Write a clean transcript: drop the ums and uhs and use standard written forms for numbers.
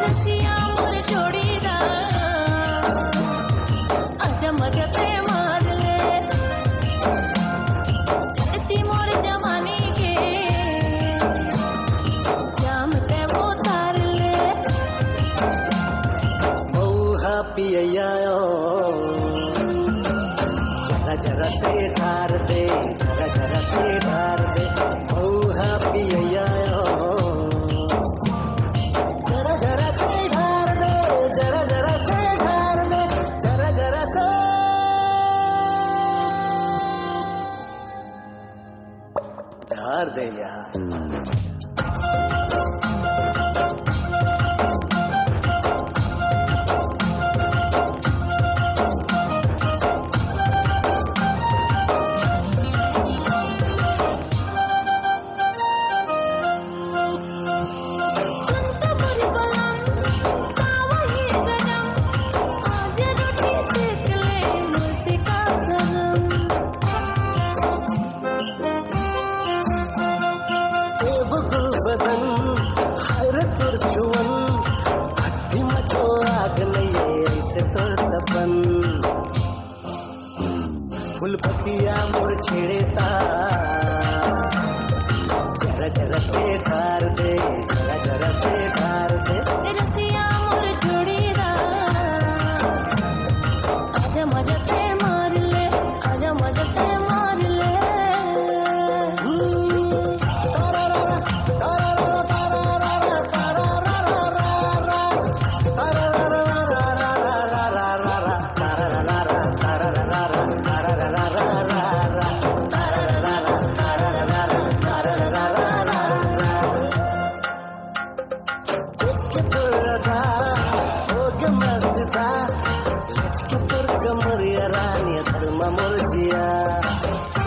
रसिया मोर जोड़ीदार आजा मजा पे मार ले चढ़ती मोर जवानी के जाम पे वो तार ले मऊहा पिया जरा जरा से ढार दे, जरा जरा से ढार दे मऊहा पिया जरा जरा से ढार दे, जरा जरा से ढार दे, जरा जरा से ढार दे यार। बदन हर तुरछुअन अट्ठी मचो आग नहीं ऐसे तो सपन फुलपतिया मोर छेड़ेता जरा जरा से ढार दे, जरा जरा से ढार दे रसिया मोर जोड़ीदार आजा मजा पे मार ले, आजा मजा पे मार ले Meriah Rani Dharma Murjiya